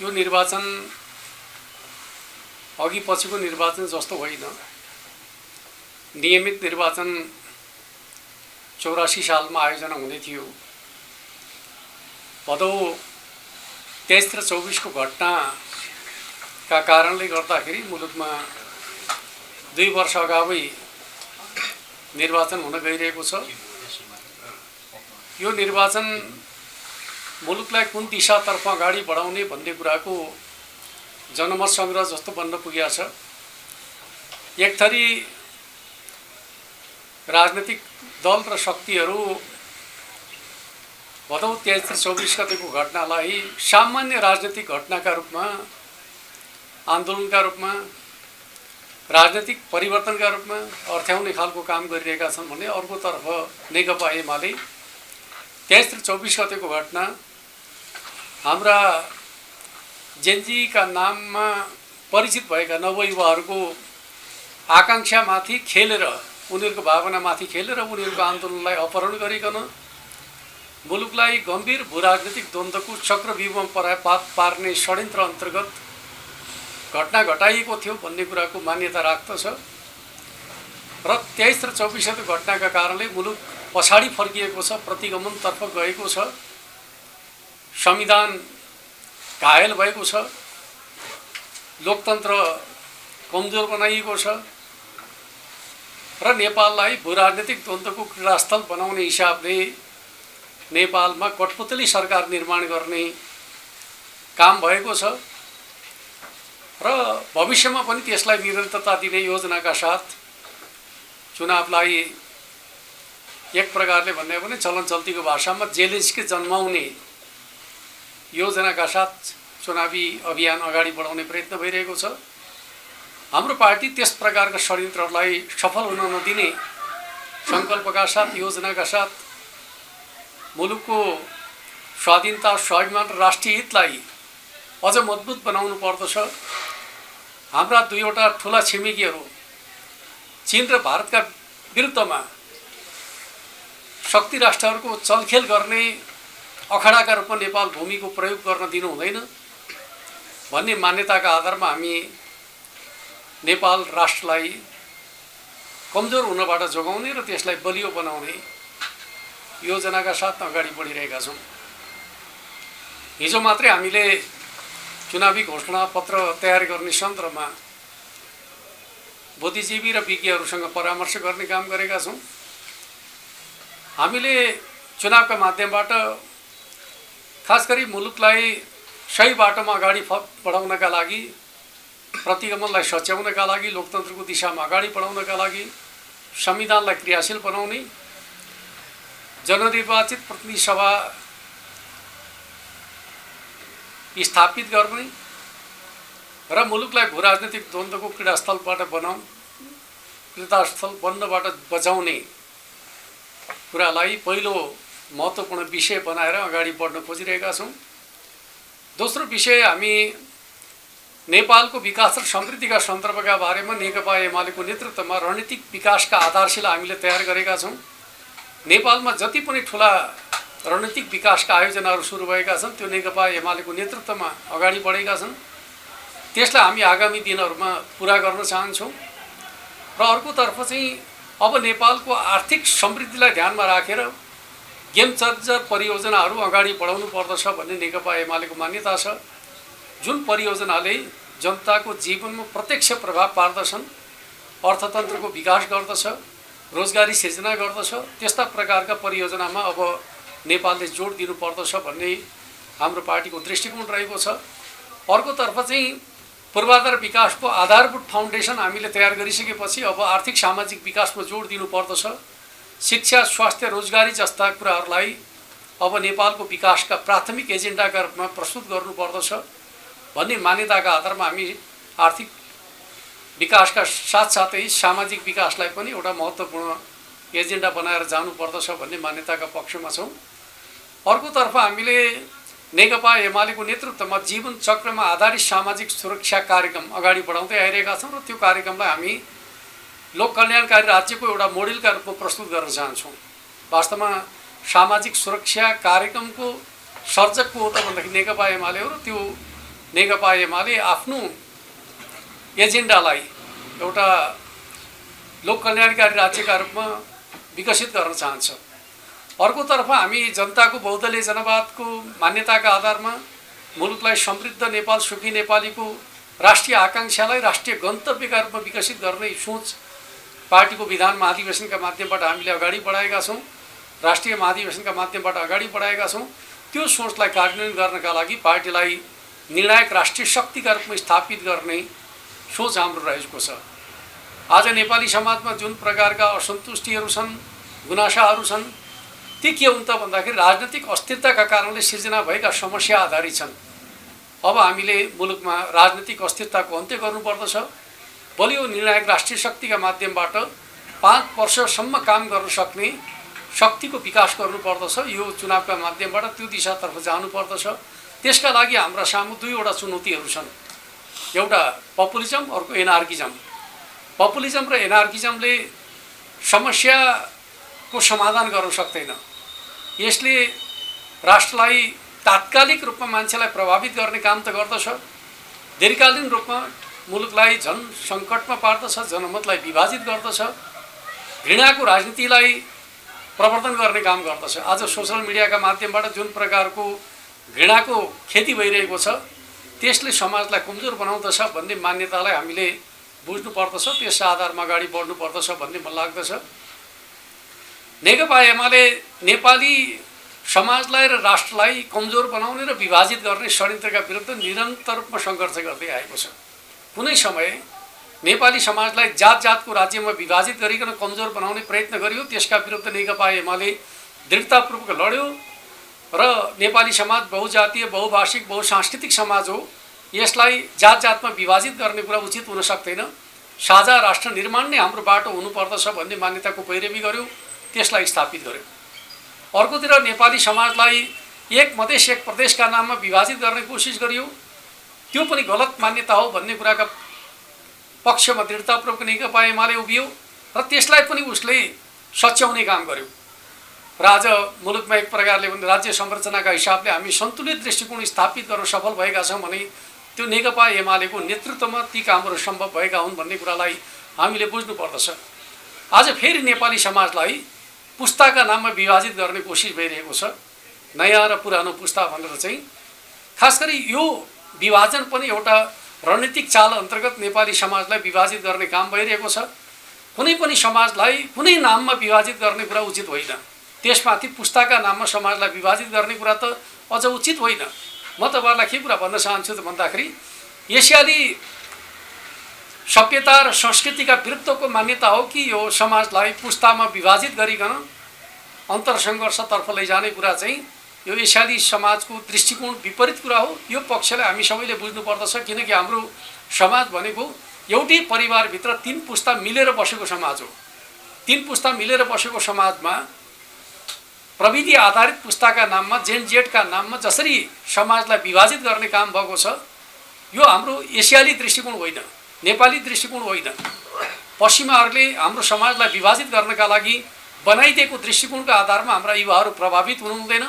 यो निर्वाचन अघि पछिको निर्वाचन जस्तो होइन। नियमित निर्वाचन 84 सालमा आयोजना हुने थियो। भदौ 23 र 24 को घटनाका कारणले गर्दाखेरि मुलुकमा 2 वर्ष अगावै निर्वाचन हुन गइरहेको छ। यो निर्वाचन मुलुकलाई कुन दिशातर्फ अगाडि बढाउने भन्ने कुराको जनमत संग्रह जस्तो बन्न पुगेको छ। एक थरी राजनीतिक दल र शक्तिहरू भदौ 23 र 24 गतेको घटनालाई सामान्य राजनीतिक घटनाका रूपमा, आन्दोलनका रूपमा, राजनीतिक परिवर्तनका रूपमा अर्थ्याउने खालको काम गरिरहेका छन् भने अर्कोतर्फ नेकपा एमाले 23 र 24 गतेको घटना हाम्रा जेनजीका नाममा परिचित भएका नवयुवाहरूको आकांक्षामाथि खेलेर, उनीहरूको भावनामाथि खेलेर उनीहरूको आन्दोलनलाई अपहरण गरिकन मुलुकलाई गम्भीर भूराजनीतिक द्वन्द्वको चक्रव्यूहमा पार्ने षड्यन्त्र अन्तर्गत घटना घटाइएको थियो भन्ने कुराको मान्यता राख्दछ। र 23 र 24 गतेको घटनाका कारणले मुलुक पछाडि फर्किएको छ, प्रतिगमनतर्फ गएको छ, संविधान घायल भएको छ, लोकतन्त्र कमजोर बनाइएको छ र नेपाललाई भूराजनीतिक द्वन्द्वको क्रीडास्थल बनाउने हिसाबले नेपालमा कठपुतली सरकार निर्माण गर्ने काम भएको छ र भविष्यमा पनि त्यसलाई निरन्तरता दिने योजनाका साथ चुनावलाई एक प्रकारले भन्ने भने चलन चल्तीको भाषामा जेलेन्स्की जन्माउने योजनाका साथ चुनावी अभियान अगाडि बढाउने प्रयत्न भइरहेको छ। हाम्रो पार्टी त्यस प्रकारका षड्यन्त्रहरूलाई सफल हुन नदिने सङ्कल्पका साथ, योजनाका साथ मुलुकको स्वाधीनता, स्वाभिमान र राष्ट्रिय हितलाई अझ मजबुत बनाउनु पर्दछ। हाम्रा दुईवटा ठुला छिमेकीहरू चीन र भारतका विरुद्धमा शक्ति राष्ट्रहरूको चलखेल गर्ने अखडाका रूपमा नेपाल भूमिको प्रयोग गर्न दिनु हुँदैन भन्ने मान्यताका आधारमा हामी नेपाल राष्ट्रलाई कमजोर हुनबाट जोगाउने र त्यसलाई बलियो बनाउने योजनाका साथ अगाडि बढिरहेका छौँ। हिजो मात्रै हामीले चुनावी घोषणापत्र तयार गर्ने सन्दर्भमा बुद्धिजीवी र विज्ञहरूसँग परामर्श गर्ने काम गरेका छौँ। हामीले चुनावका माध्यमबाट खास गरी मुलुकलाई सही बाटोमा अगाडि बढाउनका लागि, प्रतिगमनलाई सच्याउनका लागि, लोकतन्त्रको दिशामा अगाडि बढाउनका लागि, संविधानलाई क्रियाशील बनाउने, जननिर्वाचित प्रतिनिधि सभा स्थापित गर्ने र मुलुकलाई भूराजनीतिक द्वन्द्वको क्रीडास्थल बन्नबाट बचाउने कुरालाई पहिलो महत्त्वपूर्ण विषय बनाएर अगाडि बढ्न खोजिरहेका छौँ। दोस्रो विषय, हामी नेपालको विकास र समृद्धिका सन्दर्भका बारेमा नेकपा एमालेको नेतृत्वमा रणनीतिक विकासका आधारशिला हामीले तयार गरेका छौँ। नेपालमा जति पनि ठुला रणनीतिक विकासका आयोजनाहरू सुरु भएका छन् त्यो नेकपा एमालेको नेतृत्वमा अगाडि बढेका छन्। त्यसलाई हामी आगामी दिनहरूमा पुरा गर्न चाहन्छौँ। र अर्कोतर्फ चाहिँ अब नेपालको आर्थिक समृद्धिलाई ध्यानमा राखेर गेम चेन्जर परियोजनाहरू अगाडि बढाउनु पर्दछ भन्ने नेकपा एमालेको मान्यता छ। जुन परियोजनाले जनताको जीवनमा प्रत्यक्ष प्रभाव पार्दछन्, अर्थतन्त्रको विकास गर्दछ, रोजगारी सिर्जना गर्दछ, त्यस्ता प्रकारका परियोजनामा अब नेपालले जोड दिनु पर्दछ भन्ने हाम्रो पार्टीको दृष्टिकोण रहेको छ। अर्कोतर्फ चाहिँ पूर्वाधार विकासको आधारभूत फाउन्डेसन हामीले तयार गरिसकेपछि अब आर्थिक सामाजिक विकासमा जोड दिनु पर्दछ। शिक्षा, स्वास्थ्य, रोजगारी जस्ता कुराहरूलाई अब नेपालको विकासका प्राथमिक एजेन्डाका रूपमा प्रस्तुत गर्नुपर्दछ भन्ने मान्यताका आधारमा हामी आर्थिक विकासका साथसाथै सामाजिक विकासलाई पनि एउटा महत्त्वपूर्ण एजेन्डा बनाएर जानुपर्दछ भन्ने मान्यताका पक्षमा छौँ। अर्कोतर्फ हामीले नेकपा एमालेको नेतृत्वमा जीवन चक्रमा आधारित सामाजिक सुरक्षा कार्यक्रम अगाडि बढाउँदै आइरहेका छौँ र त्यो कार्यक्रमलाई हामी लोक कल्याणकारी राज्यको एउटा मोडेलका रूपमा प्रस्तुत गर्न चाहन्छौँ। वास्तवमा सामाजिक सुरक्षा कार्यक्रमको सर्जक को हो त भन्दाखेरि नेकपा एमाले हो र त्यो नेकपा एमाले आफ्नो एजेन्डालाई एउटा लोक कल्याणकारी राज्यका रूपमा विकसित गर्न चाहन्छ। अर्कोतर्फ हामी जनताको बहुदलीय जनवादको मान्यताका आधारमा मुलुकलाई समृद्ध नेपाल, सुखी नेपालीको राष्ट्रिय आकांक्षालाई राष्ट्रिय गन्तव्यका रूपमा विकसित गर्ने सोच पार्टीको विधान महाधिवेशनका माध्यमबाट हामीले अगाडि बढाएका छौँ, राष्ट्रिय महाधिवेशनका माध्यमबाट अगाडि बढाएका छौँ। त्यो सोचलाई कार्यान्वयन गर्नका लागि पार्टीलाई निर्णायक राष्ट्रिय शक्तिका रूपमा स्थापित गर्ने सोच हाम्रो रहेको छ। आज नेपाली समाजमा जुन प्रकारका असन्तुष्टिहरू छन्, गुनासाहरू छन्, ती के हुन् त भन्दाखेरि राजनीतिक अस्थिरताका कारणले सिर्जना भएका समस्या आधारित छन्। अब हामीले मुलुकमा राजनीतिक अस्थिरताको अन्त्य गर्नुपर्दछ। बलियो निर्णायक राष्ट्रिय शक्तिका माध्यमबाट 5 वर्षसम्म काम गर्न सक्ने शक्तिको विकास गर्नुपर्दछ। यो चुनावका माध्यमबाट त्यो दिशातर्फ जानुपर्दछ। त्यसका लागि हाम्रा सामु दुईवटा चुनौतीहरू छन्। एउटा पपुलिजम, अर्को एनार्किजम। पपुलिजम र एनार्किजमले समस्याको समाधान गर्न सक्दैन। यसले राष्ट्रलाई तात्कालिक रूपमा मान्छेलाई प्रभावित गर्ने काम त गर्दछ, दीर्घकालीन रूपमा मुलुकलाई झन सङ्कटमा पार्दछ, जनमतलाई विभाजित गर्दछ, घृणाको राजनीतिलाई प्रवर्धन गर्ने काम गर्दछ। आज सोसल मिडियाका माध्यमबाट जुन प्रकारको घृणाको खेती भइरहेको छ त्यसले समाजलाई कमजोर बनाउँदछ भन्ने मान्यतालाई हामीले बुझ्नुपर्दछ। त्यस आधारमा अगाडि बढ्नुपर्दछ भन्ने मलाई लाग्दछ। नेकपा एमाले नेपाली समाजलाई र राष्ट्रलाई कमजोर बनाउने र विभाजित गर्ने षड्यन्त्रका विरुद्ध निरन्तर रूपमा सङ्घर्ष गर्दै आएको छ। कुनै समय नेपाली समाजलाई जात जातको राज्यमा विभाजित गरिकन कमजोर बनाउने प्रयत्न गरियो, त्यसका विरुद्ध नेकपा एमाले दृढतापूर्वक लड्यो र नेपाली समाज बहुजातीय, बहुभाषिक, बहुसांस्कृतिक समाज हो। यसलाई जात जातमा विभाजित गर्ने कुरा उचित हुन सक्दैन। साझा राष्ट्र निर्माण नै हाम्रो बाटो हुनुपर्दछ भन्ने मान्यताको पैरवी गर्यो, त्यसलाई स्थापित गर्यो। अर्कोतिर नेपाली समाजलाई एक मधेस एक प्रदेशका नाममा विभाजित गर्ने कोसिस गरियो, त्यो पनि गलत मान्यता हो भन्ने कुराका पक्षमा दृढतापूर्वक नेकपा एमाले उभियो र त्यसलाई पनि उसले सच्याउने काम गर्यो। र आज मुलुकमा एक प्रकारले भने राज्य संरचनाका हिसाबले हामी सन्तुलित दृष्टिकोण स्थापित गर्न सफल भएका छौँ भने त्यो नेकपा एमालेको नेतृत्वमा ती कामहरू सम्भव भएका हुन् भन्ने कुरालाई हामीले बुझ्नुपर्दछ। आज फेरि नेपाली समाजलाई पुस्ताका नाममा विभाजित गर्ने कोसिस भइरहेको छ, नयाँ र पुरानो पुस्ता भनेर चाहिँ। खास गरी यो विभाजन पनि एउटा रणनीतिक चाल अन्तर्गत नेपाली समाजलाई विभाजित गर्ने काम भइरहेको छ। कुनै पनि समाजलाई कुनै नाममा विभाजित गर्ने कुरा उचित होइन। त्यसमाथि पुस्ताका नाममा समाजलाई विभाजित गर्ने कुरा त अझ उचित होइन। म तपाईँहरूलाई के कुरा भन्न चाहन्छु त भन्दाखेरि एसियाली सभ्यता र संस्कृतिका विरुद्धको मान्यता हो कि यो समाजलाई पुस्तामा विभाजित गरिकन अन्तरसङ्घर्षतर्फ लैजाने कुरा चाहिँ यो एसियाली समाजको दृष्टिकोण विपरीत कुरा हो। यो पक्षलाई हामी सबैले बुझ्नुपर्दछ, किनकि हाम्रो समाज भनेको एउटै परिवारभित्र 3 पुस्ता मिलेर बसेको समाज हो। 3 पुस्ता मिलेर बसेको समाजमा प्रविधि आधारित पुस्ताका नाममा, जेन जेडका नाममा जसरी समाजलाई विभाजित गर्ने काम भएको छ, यो हाम्रो एसियाली दृष्टिकोण होइन, नेपाली दृष्टिकोण होइन। पश्चिमाहरूले हाम्रो समाजलाई विभाजित गर्नका लागि बनाइदिएको दृष्टिकोणका आधारमा हाम्रा युवाहरू प्रभावित हुनु हुँदैन।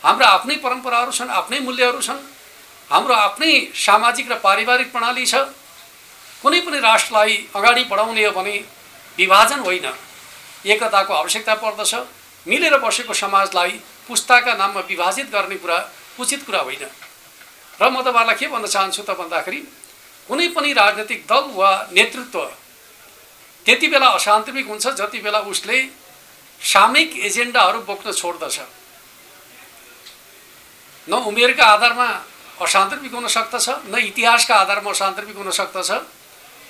हाम्रा आफ्नै परम्पराहरू छन्, आफ्नै मूल्यहरू छन्, हाम्रो आफ्नै सामाजिक र पारिवारिक प्रणाली छ। कुनै पनि राष्ट्रलाई अगाडि बढाउने हो भने विभाजन होइन, एकताको आवश्यकता पर्दछ। मिलेर बसेको समाजलाई पुस्ताका नाममा विभाजित गर्ने कुरा उचित कुरा होइन। र म तपाईँलाई के भन्न चाहन्छु त भन्दाखेरि कुनै पनि राजनीतिक दल वा नेतृत्व त्यति बेला असान्तविक हुन्छ जति बेला उसले सामयिक एजेन्डाहरू बोक्न छोड्दछ। न उमेरका आधारमा असान्तविक हुन सक्दछ, न इतिहासका आधारमा असान्तविक हुन सक्दछ।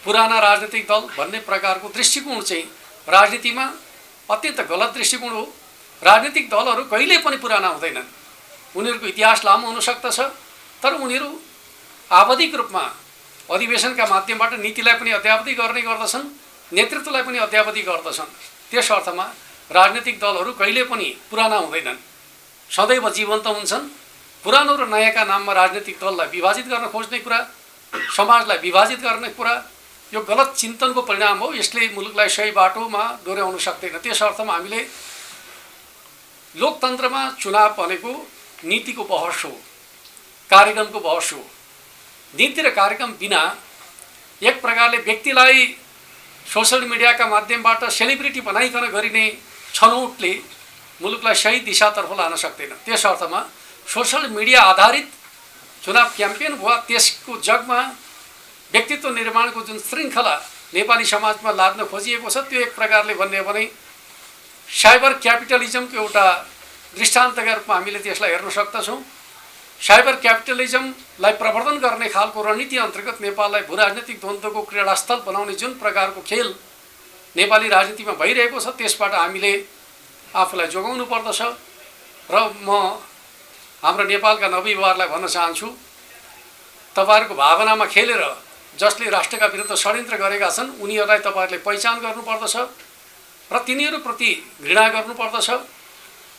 पुराना राजनीतिक दल भन्ने प्रकारको दृष्टिकोण चाहिँ राजनीतिमा अत्यन्त गलत दृष्टिकोण हो। राजनीतिक दलहरू कहिल्यै पनि पुराना हुँदैनन्। उनीहरूको इतिहास लामो हुन सक्दछ, तर उनीहरू आवधिक रूपमा अधिवेशनका माध्यमबाट नीतिलाई पनि अद्यावधि गर्ने गर्दछन्, नेतृत्वलाई पनि अद्यावधि गर्दछन्। त्यस अर्थमा राजनीतिक दलहरू कहिल्यै पनि पुराना हुँदैनन्, सदैव जीवन्त हुन्छन्। पुरानो र नयाँका नाममा राजनीतिक दललाई विभाजित गर्न खोज्ने कुरा, समाजलाई विभाजित गर्ने कुरा यो गलत चिन्तनको परिणाम हो। यसले मुलुकलाई सही बाटोमा डोर्याउन सक्दैन। त्यस अर्थमा हामीले लोकतन्त्रमा चुनाव भनेको नीतिको बहस हो, कार्यक्रमको बहस हो। नीति र कार्यक्रम बिना एक प्रकारले व्यक्तिलाई सोशल मिडियाका माध्यमबाट सेलिब्रिटी बनाइकन गरिने छनौटले मुलुकलाई सही दिशातर्फ लान सक्दैन। त्यस अर्थमा सोशल मिडिया आधारित चुनाव क्याम्पेन वा त्यसको जगमा व्यक्तित्व निर्माणको जुन श्रृङ्खला नेपाली समाजमा लाद्न खोजिएको छ त्यो एक प्रकारले भन्ने हो भने साइबर क्यापिटलिजमको एउटा दृष्टान्तका रूपमा हामीले त्यसलाई हेर्न सक्दछौँ। साइबर क्यापिटलिजमलाई प्रवर्धन गर्ने खालको रणनीति अन्तर्गत नेपाललाई भू राजनीतिक द्वन्द्वको क्रीडास्थल बनाउने जुन प्रकारको खेल नेपाली राजनीतिमा भइरहेको छ त्यसबाट हामीले आफूलाई जोगाउनु पर्दछ। र म हाम्रो नेपालका नवयुवाहरूलाई भन्न चाहन्छु, तपाईहरुको भावनामा खेलेर जसले राष्ट्रका विरुद्ध षड्यन्त्र गरेका छन् उनीहरूलाई तपाईहरुले पहिचान गर्नुपर्दछ र तिनीहरूप्रति घृणा गर्नुपर्दछ।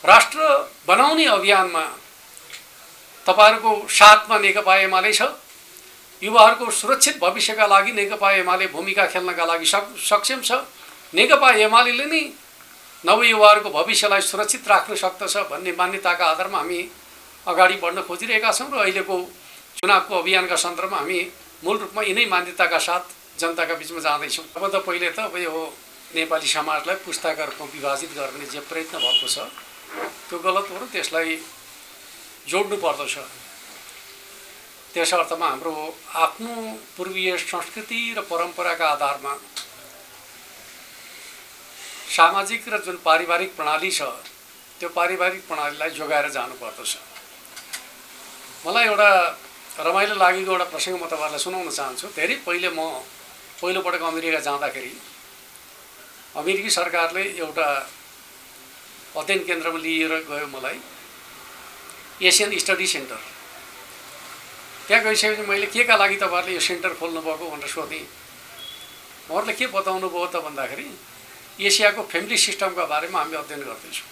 राष्ट्र बनाउने अभियानमा तपाईहरुको साथमा नेकपा एमाले छ। युवाहरूको सुरक्षित भविष्यका लागि नेकपा एमाले भूमिका खेल्नका लागि सक्षम छ। नेकपा एमालेले नै नवयुवाहरूको भविष्यलाई सुरक्षित राख्न सक्दछ भन्ने मान्यताका आधारमा हामी अगाडि बढ्न खोजिरहेका छौँ र अहिलेको चुनावको अभियानका सन्दर्भमा हामी मूल रूपमा यिनै मान्यताका साथ जनताका बीचमा जाँदैछौँ। अब त पहिले त अब यो नेपाली समाजलाई पुस्ताका रूपमा विभाजित गर्ने जे प्रयत्न भएको छ त्यो गलत हो र त्यसलाई जोड्नु पर्दछ। त्यस अर्थमा हाम्रो आफ्नो पूर्वीय संस्कृति र परम्पराका आधारमा सामाजिक र जुन पारिवारिक प्रणाली छ त्यो पारिवारिक प्रणालीलाई जोगाएर जानुपर्दछ। मलाई एउटा रमाइलो लागेको एउटा प्रसङ्ग म तपाईहरुलाई सुनाउन चाहन्छु। धेरै पहिले म पहिलोपटक अमेरिका जाँदाखेरि अमेरिकी सरकारले एउटा अध्ययन केन्द्रमा लिएर गयो मलाई, एसियन स्टडी सेन्टर। त्यहाँ गइसकेपछि मैले के का लागि तपाईहरुले यो सेन्टर खोल्नु भएको भनेर सोधेँ। उहाँहरूले के बताउनु भयो त भन्दाखेरि एसियाको फ्यामिली सिस्टमका बारेमा हामी अध्ययन गर्दैछौँ।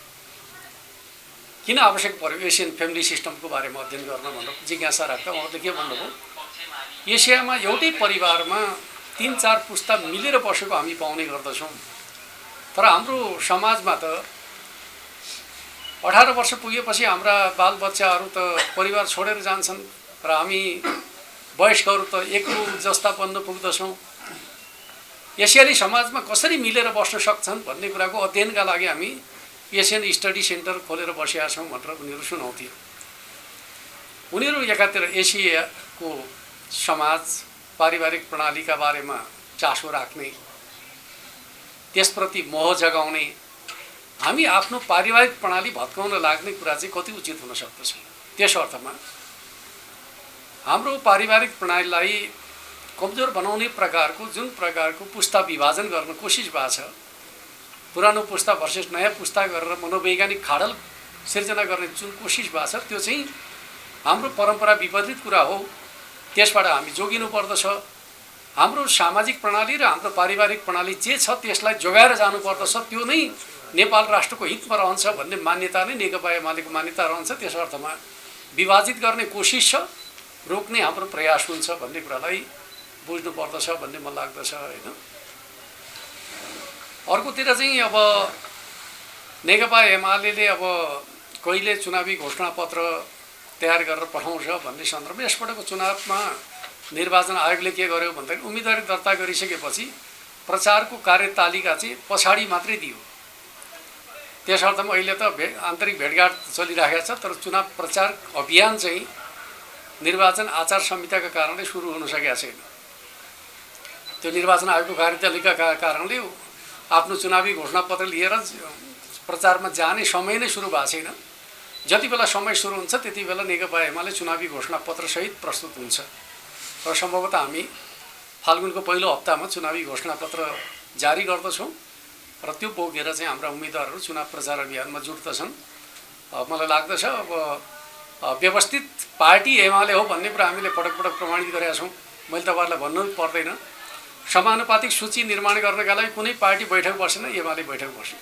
किन आवश्यक पर्यो एसियन फ्यामिली सिस्टमको बारेमा अध्ययन गर्न भनेर जिज्ञासा राख्दा उहाँहरूले के भन्नुभयो, एसियामा एउटै परिवारमा 3-4 पुस्ता मिलेर बसेको हामी पाउने गर्दछौँ, तर हाम्रो समाजमा त 18 वर्ष पुगेपछि हाम्रा बालबच्चाहरू त परिवार छोडेर जान्छन् र हामी वयस्कहरू त एक्लो जस्ता बन्न पुग्दछौँ। एसियाली समाजमा कसरी मिलेर बस्न सक्छन् भन्ने कुराको अध्ययनका लागि हामी एसियन स्टडी सेन्टर खोलेर बसेका छौँ भनेर उनीहरू सुनाउँथे। उनीहरू एकातिर एसियाको समाज पारिवारिक प्रणालीका बारेमा चासो राख्ने, त्यसप्रति मोह जगाउने, हामी आफ्नो पारिवारिक प्रणाली भत्काउन लाग्ने कुरा चाहिँ कति उचित हुन सक्दछ। त्यस अर्थमा हाम्रो पारिवारिक प्रणालीलाई कमजोर बनाउने प्रकारको जुन प्रकारको पुस्ता विभाजन गर्न कोसिस भएको छ, पुरानो पुस्ता भर्सेस नयाँ पुस्ता गरेर मनोवैज्ञानिक खाडल सिर्जना गर्ने जुन कोसिस भएको छ त्यो चाहिँ हाम्रो परम्परा विपरीत कुरा हो। त्यसबाट हामी जोगिनु पर्दछ। हाम्रो सामाजिक प्रणाली र हाम्रो पारिवारिक प्रणाली जे छ त्यसलाई जोगाएर जानुपर्दछ। त्यो नै नेपाल राष्ट्रको हितमा रहन्छ भन्ने मान्यता नै नेकपा एमालेको मान्यता रहन्छ। त्यस अर्थमा विभाजित गर्ने कोसिस छ, रोक्ने हाम्रो प्रयास हुन्छ भन्ने कुरालाई बुझ्नु पर्दछ भन्ने मलाई लाग्दछ हैन। अर्कोतिर चाहिँ अब नेकपा एमालेले अब कहिले चुनावी घोषणापत्र तयार गरेर पठाउँछ भन्ने सन्दर्भमा यसपटकको चुनावमा निर्वाचन आयोगले के गर्यो भन्दाखेरि उम्मेदवारी दर्ता गरिसकेपछि प्रचारको कार्यतालिका चाहिँ पछाडि मात्रै दियो। त्यस अर्थमा अहिले त आन्तरिक भेटघाट चलिरहेको छ, तर चुनाव प्रचार अभियान चाहिँ निर्वाचन आचार संहिताका कारणले सुरु हुन सकेको छैन। त्यो निर्वाचन आयोगको कार्यतालिकाका कारणले आफ्नो चुनावी घोषणापत्र लिएर प्रचारमा जाने समय नै सुरु भएको छैन। जति बेला समय सुरु हुन्छ त्यति बेला नेकपा एमाले चुनावी घोषणापत्र सहित प्रस्तुत हुन्छ र सम्भवतः हामी फाल्गुनको पहिलो हप्तामा चुनावी घोषणापत्र जारी गर्दछौँ र त्यो बोकेर चाहिँ हाम्रा उम्मेदवारहरू चुनाव प्रचार अभियानमा जुट्दछन्। मलाई लाग्दछ अब व्यवस्थित पार्टी एमाले हो भन्ने कुरा हामीले पटक पटक प्रमाणित गरेका छौँ। मैले तपाईँहरूलाई भन्नु पर्दैन, समानुपातिक सूची निर्माण गर्नका लागि कुनै पार्टी बैठक बसेन, एमाले बैठक बस्यो।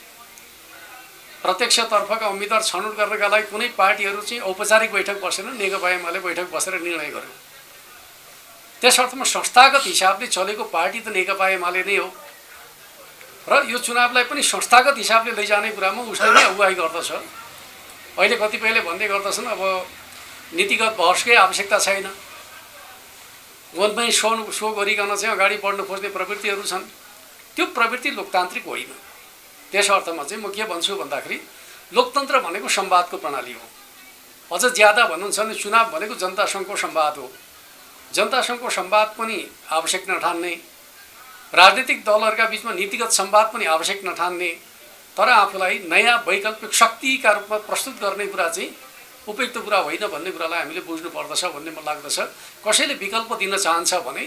प्रत्यक्षतर्फका उम्मेदवार छनौट गर्नका लागि कुनै पार्टीहरू चाहिँ औपचारिक बैठक बसेन, नेकपा एमाले बैठक बसेर निर्णय गर्यो। त्यस अर्थमा संस्थागत हिसाबले चलेको पार्टी त नेकपा एमाले नै हो र यो चुनावलाई पनि संस्थागत हिसाबले लैजाने कुरामा उसले नै अगुवाई गर्दछ। अहिले कतिपयले भन्दै गर्दछन् अब नीतिगत बहसकै आवश्यकता छैन। गोलमै सो गरिकन चाहिँ अगाडि बढ्न खोज्ने प्रवृत्तिहरू छन्। त्यो प्रवृत्ति लोकतान्त्रिक होइन। त्यस अर्थमा चाहिँ म के भन्छु भन्दाखेरि लोकतन्त्र भनेको संवादको प्रणाली हो। अझ ज्यादा भन्नुहुन्छ भने चुनाव भनेको जनतासँगको संवाद हो। जनतासँगको संवाद पनि आवश्यक नठान्ने, राजनीतिक दलहरूका बीचमा नीतिगत संवाद पनि आवश्यक नठान्ने, तर आफूलाई नयाँ वैकल्पिक शक्तिका रूपमा प्रस्तुत गर्ने कुरा चाहिँ उपयुक्त कुरा होइन भन्ने कुरालाई हामीले बुझ्नुपर्दछ भन्ने मलाई लाग्दछ। कसैले विकल्प दिन चाहन्छ भने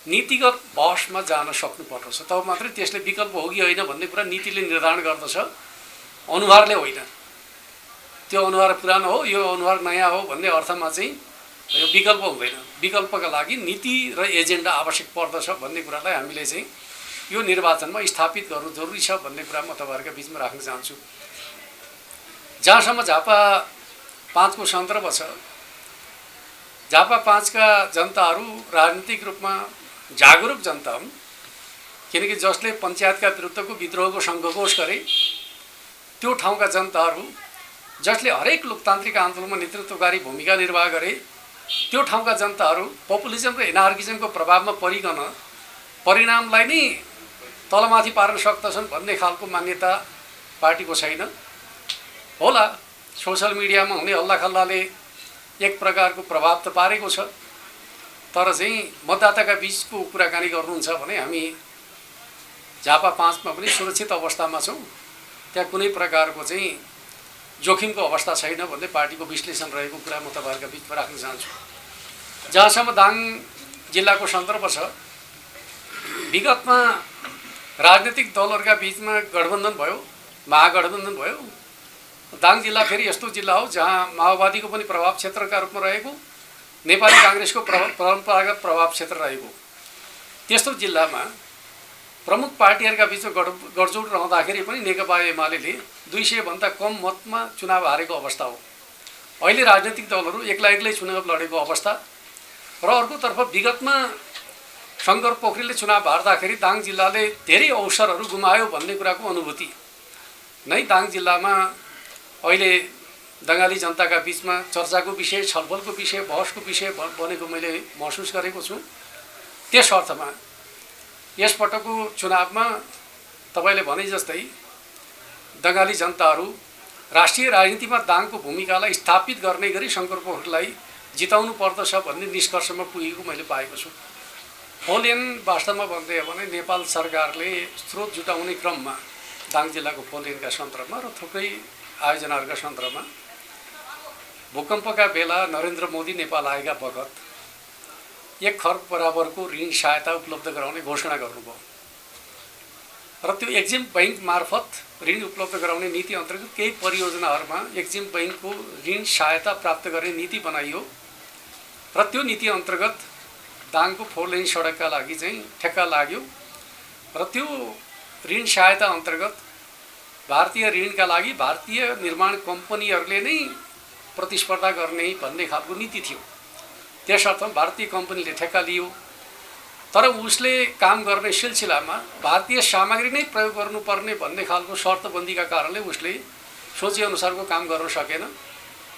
नीतिगत बहसमा जान सक्नुपर्दछ, तब मात्रै त्यसले विकल्प हो कि होइन भन्ने कुरा नीतिले निर्धारण गर्दछ, अनुहारले होइन। त्यो अनुहार पुरानो हो, यो अनुहार नयाँ हो भन्ने अर्थमा चाहिँ यो विकल्प हुँदैन। विकल्पका लागि नीति र एजेन्डा आवश्यक पर्दछ भन्ने कुरालाई हामीले चाहिँ यो निर्वाचनमा स्थापित गर्नु जरुरी छ भन्ने कुरा म तपाईँहरूका बिचमा राख्न चाहन्छु। जहाँसम्म झापा 5 को सन्दर्भ छ, झापा 5 का जनताहरू राजनीतिक रूपमा जागरुक जनता हुन्, किनकि जसले पञ्चायतका विरुद्धको विद्रोहको सङ्घर्ष गरे त्यो ठाउँका जनताहरू, जसले हरेक लोकतान्त्रिक आन्दोलनमा नेतृत्वकारी भूमिका निर्वाह गरे त्यो ठाउँका जनताहरू पपुलिजम र एनार्किजमको प्रभावमा परिकन परिणामलाई नै तलमाथि पार्न सक्दछन् भन्ने खालको मान्यता पार्टीको छैन। होला, सोसल मिडियामा हुने हल्लाखल्लाले एक प्रकारको प्रभाव त पारेको छ, तर चाहिँ मतदाताका बीचको कुराकानी गर्नुहुन्छ भने हामी झापा 5 मा पनि सुरक्षित अवस्थामा छौँ। त्यहाँ कुनै प्रकारको चाहिँ जोखिमको अवस्था छैन भन्ने पार्टीको विश्लेषण रहेको कुरा म तपाईँहरूका बिचमा राख्न चाहन्छु। जहाँसम्म दाङ जिल्लाको सन्दर्भ छ, विगतमा राजनीतिक दलहरूका बीचमा गठबन्धन भयो, महागठबन्धन भयो। दाङ जिल्ला फेरि यस्तो जिल्ला हो जहाँ माओवादीको पनि प्रभाव क्षेत्रका रूपमा रहेको, नेपाली काङ्ग्रेसको परम्परागत प्रभाव क्षेत्र रहेको त्यस्तो जिल्लामा प्रमुख पार्टीहरूका बीचमा गठजोड रहँदाखेरि पनि नेकपा एमाले 200 भन्दा कम मतमा चुनाव हारेको अवस्था हो। अहिले राजनीतिक दलहरू एक्लै चुनाव लडेको अवस्था र अर्कोतर्फ विगतमा शङ्कर पोखरेलले चुनाव हार्दाखेरि दाङ जिल्लाले धेरै अवसरहरू गुमायो भन्ने कुराको अनुभूति नै दाङ जिल्लामा अहिले दङ्गाली जनताका बीचमा चर्चाको विषय, छलफलको विषय, बहसको विषय बनेको मैले महसुस गरेको छु। त्यस अर्थमा यसपटकको चुनावमा तपाईँले भने जस्तै दङ्गाली जनताहरू राष्ट्रिय राजनीतिमा दाङको भूमिकालाई स्थापित गर्ने गरी शङ्कर पोखरेललाई जिताउनु पर्दछ भन्ने निष्कर्षमा पुगेको मैले पाएको छु। फोलेन वास्तवमा भन्दै हो भने नेपाल सरकारले स्रोत जुटाउने क्रममा दाङ जिल्लाको फोलेनका सन्दर्भमा र थुप्रै आयोजनाहरूका सन्दर्भमा भूकम्पका बेला नरेन्द्र मोदी नेपाल आएका बखत 1 खर्ब बराबरको ऋण सहायता उपलब्ध गराउने घोषणा गर्नुभयो र त्यो एक्जिम बैंक मार्फत ऋण उपलब्ध गराउने नीति अन्तर्गत केही परियोजनाहरूमा एक्जिम बैंकको ऋण सहायता प्राप्त गर्ने नीति बनाइयो र त्यो नीति अन्तर्गत दाङको 4 लेन सडकका लागि चाहिँ ठेक्का लाग्यो र त्यो ऋण सहायता अन्तर्गत भारतीय ऋणका लागि भारतीय निर्माण कम्पनीहरूले नै प्रतिस्पर्धा गर्ने भन्ने खालको नीति थियो। त्यसर्थ भारतीय कम्पनीले ठेक्का लियो, तर उसले काम गर्ने सिलसिलामा भारतीय सामग्री नै प्रयोग गर्नुपर्ने भन्ने खालको शर्तबन्दीका कारणले उसले सोचे अनुसारको काम गर्न सकेन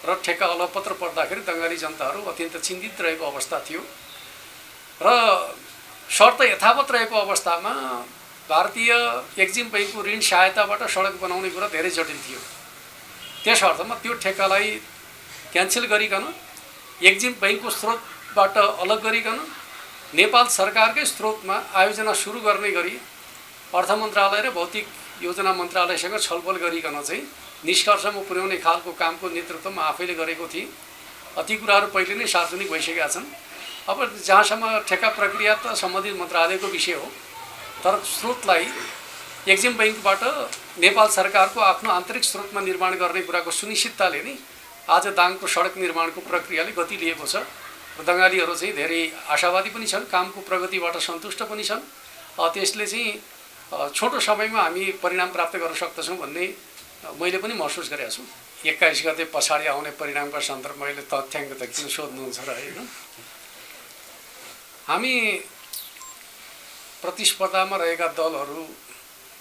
र ठेक्का अलपत्र पर्दाखेरि दङ्गाली जनताहरू अत्यन्त चिन्तित रहेको अवस्था थियो र शर्त यथावत रहेको अवस्थामा भारतीय एक्जिम बैंकको ऋण सहायताबाट सडक बनाउने कुरा धेरै जटिल थियो। त्यस अर्थमा त्यो ठेक्कालाई क्यान्सल गरिकन एक्जिम बैंकको स्रोतबाट अलग गरिकन नेपाल सरकारकै स्रोतमा आयोजना सुरु गर्ने गरी अर्थ मन्त्रालय र भौतिक योजना मन्त्रालयसँग छलफल गरिकन चाहिँ निष्कर्षमा पुर्याउने खालको कामको नेतृत्व म आफैले गरेको थिएँ। ती कुराहरू पहिले नै सार्वजनिक भइसकेका छन्। अब जहाँसम्म ठेक्का प्रक्रिया त सम्बन्धित मन्त्रालयको विषय हो, तर स्रोतलाई एक्जिम बैंकबाट नेपाल सरकारको आफ्नो आन्तरिक स्रोतमा निर्माण गर्ने कुराको सुनिश्चितताले नै आज दाङको सडक निर्माणको प्रक्रियाले गति लिएको छ र दङ्गालीहरू चाहिँ धेरै आशावादी पनि छन्, कामको प्रगतिबाट सन्तुष्ट पनि छन्। त्यसले चाहिँ छोटो समयमा हामी परिणाम प्राप्त गर्न सक्दछौँ भन्ने मैले पनि महसुस गरेको छु। 21 गते पछाडि आउने परिणामका सन्दर्भमा मैले तथ्याङ्क त किन सोध्नुहुन्छ र होइन। हामी प्रतिस्पर्धामा रहेका दलहरू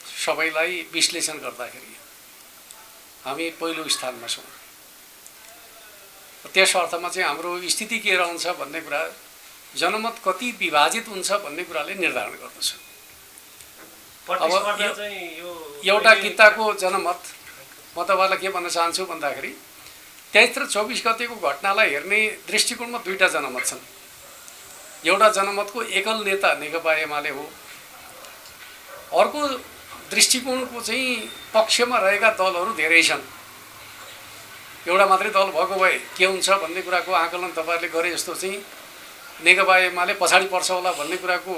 सबैलाई विश्लेषण गर्दाखेरि हामी पहिलो स्थानमा छौँ। त्यस अर्थमा चाहिँ हाम्रो स्थिति के रहन्छ भन्ने कुरा जनमत कति विभाजित हुन्छ भन्ने कुराले निर्धारण गर्दछ। अब एउटा किताको जनमत म तपाईँलाई के भन्न चाहन्छु भन्दाखेरि 23 र 24 गतेको घटनालाई हेर्ने दृष्टिकोणमा दुईटा जनमत छन्। एउटा जनमतको एकल नेता नेकपा एमाले हो, अर्को दृष्टिकोणको चाहिँ पक्षमा रहेका दलहरू धेरै छन्। एउटा मात्रै दल भएको भए के हुन्छ भन्ने कुराको आकलन तपाईँहरूले गरे जस्तो चाहिँ नेकपा एमाले पछाडि पर्छ होला भन्ने कुराको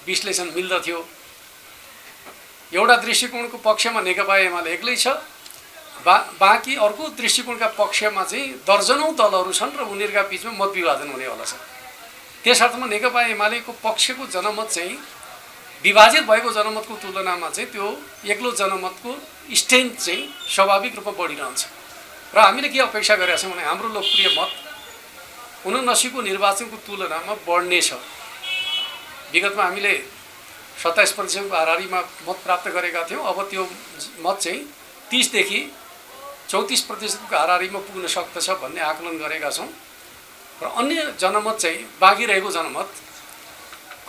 विश्लेषण मिल्दथ्यो। एउटा दृष्टिकोणको पक्षमा नेकपा एमाले एक्लै छ, बाँकी अर्को दृष्टिकोणका पक्षमा चाहिँ दर्जनौँ दलहरू छन् र उनीहरूका बिचमा मतविभाजन हुनेवाला छ। त्यस अर्थमा नेकपा एमालेको पक्षको जनमत चाहिँ विभाजित भएको जनमतको तुलनामा चाहिँ त्यो एक्लो जनमतको स्ट्रेन्थ चाहिँ स्वाभाविक रूपमा बढिरहन्छ। र हामीले के अपेक्षा गरेका छौँ भने हाम्रो लोकप्रिय मत 79को निर्वाचनको तुलनामा बढ्नेछ। विगतमा हामीले 27% हाराहारीमा मत प्राप्त गरेका थियौँ। अब त्यो मत चाहिँ 30 देखि 34% हाराहारीमा पुग्न सक्दछ भन्ने आकलन गरेका छौँ। र अन्य जनमत चाहिँ बाँकी रहेको जनमत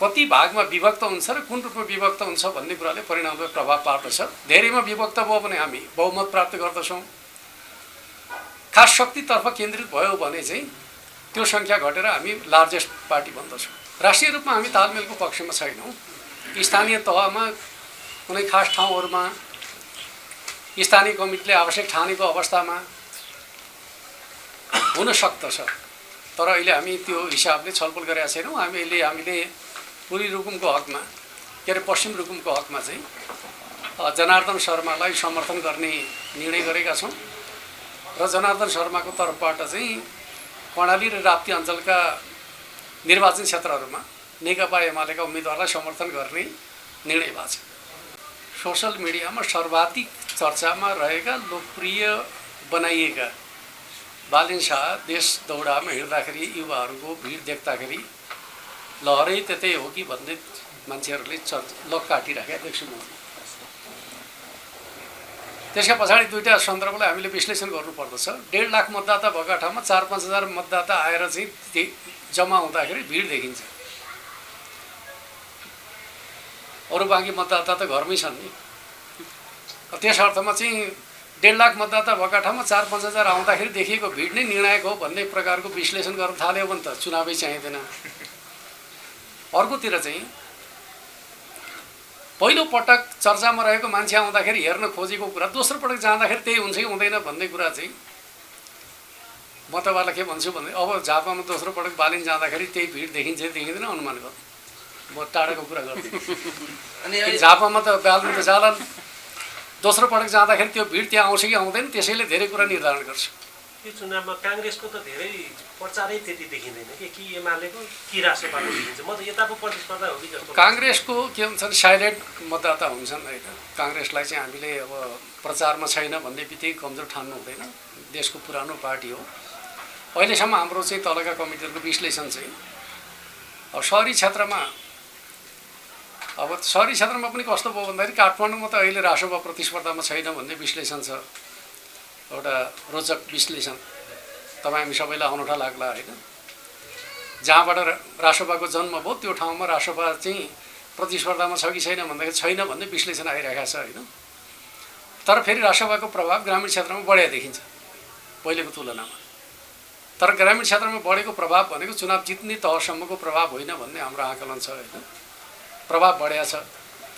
कति भागमा विभक्त हुन्छ र कुन रूपमा विभक्त हुन्छ भन्ने कुराले परिणामले प्रभाव पार्दछ। धेरैमा विभक्त भयो भने हामी बहुमत प्राप्त गर्दछौँ, खास शक्तितर्फ केन्द्रित भयो भने चाहिँ त्यो सङ्ख्या घटेर हामी लार्जेस्ट पार्टी बन्दछौँ। राष्ट्रिय रूपमा हामी तालमेलको पक्षमा छैनौँ। स्थानीय तहमा कुनै खास ठाउँहरूमा स्थानीय कमिटीले आवश्यक ठानेको अवस्थामा हुन सक्दछ, तर अहिले हामी त्यो हिसाबले छलफल गरेका छैनौँ। हामीले पूर्वी रुकुमको हकमा के अरे पश्चिम रुकुमको हकमा चाहिँ जनार्दन शर्मालाई समर्थन गर्ने निर्णय गरेका छौँ र जनार्दन शर्माको तर्फबाट चाहिँ कर्णाली र राप्ती अञ्चलका निर्वाचन क्षेत्रहरूमा नेकपा एमालेका उम्मेदवारलाई समर्थन गर्ने निर्णय भएको छ। सोसल मिडियामा सर्वाधिक चर्चामा रहेका लोकप्रिय बनाइएका बालिन शाह देश दौडामा हिँड्दाखेरि युवाहरूको भिड देख्दाखेरि लहरै त्यतै हो कि भन्ने मान्छेहरूले लक काटिराखेका देख्छु म। त्यसका पछाडि दुईटा सन्दर्भलाई हामीले विश्लेषण गर्नुपर्दछ। 1.5 लाख मतदाता भएका ठाउँमा 4-5 हजार मतदाता आएर चाहिँ जम्मा हुँदाखेरि भिड देखिन्छ। अरू बाँकी मतदाता त घरमै छन् नि। त्यस अर्थमा चाहिँ 1.5 लाख मतदाता भएका ठाउँमा 4-5 हजार आउँदाखेरि देखिएको भिड नै निर्णायक हो भन्ने प्रकारको विश्लेषण गर्न थाल्यो भने त चुनावै चाहिँदैन। अर्कोतिर चाहिँ पहिलो पटक चर्चामा रहेको मान्छे आउँदाखेरि हेर्न खोजेको कुरा दोस्रो पटक जाँदाखेरि त्यही हुन्छ कि हुँदैन भन्ने कुरा चाहिँ म तपाईँलाई के भन्छु भने अब झापामा दोस्रो पटक बालिन जाँदाखेरि त्यही भिड देखिन्छ देखिँदैन अनुमान गर्नु। म टाढाको कुरा गर्दिनँ। अनि झापामा त बालिन त जालान्, दोस्रो पटक जाँदाखेरि त्यो भिड त्यहाँ आउँछ कि आउँदैन त्यसैले धेरै कुरा निर्धारण गर्छ। यो चुनावमा काङ्ग्रेसको त धेरै प्रचारै त्यति देखिँदैन कि एमालेको कि राष्ट्रपाको देखिन्छ। म त यताको प्रतिस्पर्धा हो कि जस्तो। काङ्ग्रेसको के हुन्छन् साइलेन्ट मतदाता हुन्छन् होइन। काङ्ग्रेसलाई चाहिँ हामीले अब प्रचारमा छैन भन्ने बित्तिकै कमजोर ठान्नु हुँदैन। देशको पुरानो पार्टी हो। अहिलेसम्म हाम्रो चाहिँ तलका कमिटीहरूको विश्लेषण चाहिँ अब सहरी क्षेत्रमा पनि कस्तो भयो भन्दाखेरि काठमाडौँमा त अहिले राष्ट्रपा प्रतिस्पर्धामा छैन भन्ने विश्लेषण छ। एउटा रोचक विश्लेषण तपाईँ हामी सबैलाई अनौठा लाग्ला होइन। जहाँबाट राष्ट्रपाको जन्म भयो त्यो ठाउँमा राष्ट्रपा चाहिँ प्रतिस्पर्धामा छ कि छैन भन्दाखेरि छैन भन्ने विश्लेषण आइरहेको छ होइन। तर फेरि राष्ट्रपाको प्रभाव ग्रामीण क्षेत्रमा बढेको देखिन्छ पहिलेको तुलनामा। तर ग्रामीण क्षेत्रमा बढेको प्रभाव भनेको चुनाव जित्ने तहसम्मको प्रभाव होइन भन्ने हाम्रो आकलन छ होइन। प्रभाव बढेको छ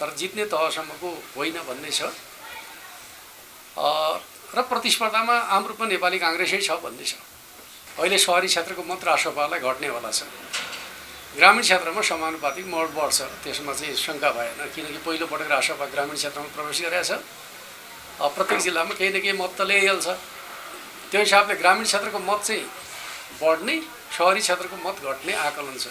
तर जित्ने तहसम्मको होइन भन्ने छ। र प्रतिस्पर्धामा आम रूपमा नेपाली काङ्ग्रेसै छ भन्ने छ। अहिले सहरी क्षेत्रको मत राष्ट्रपालाई घट्नेवाला छ। ग्रामीण क्षेत्रमा समानुपातिक मोड बढ्छ, त्यसमा चाहिँ शङ्का भएन। किनकि पहिलोपटक राष्ट्रपा ग्रामीण क्षेत्रमा प्रवेश गरेको छ। प्रत्येक जिल्लामा केही न केही मत त ल्याइहाल्छ। त्यो हिसाबले ग्रामीण क्षेत्रको मत चाहिँ बढ्ने, सहरी क्षेत्रको मत घट्ने आकलन छ।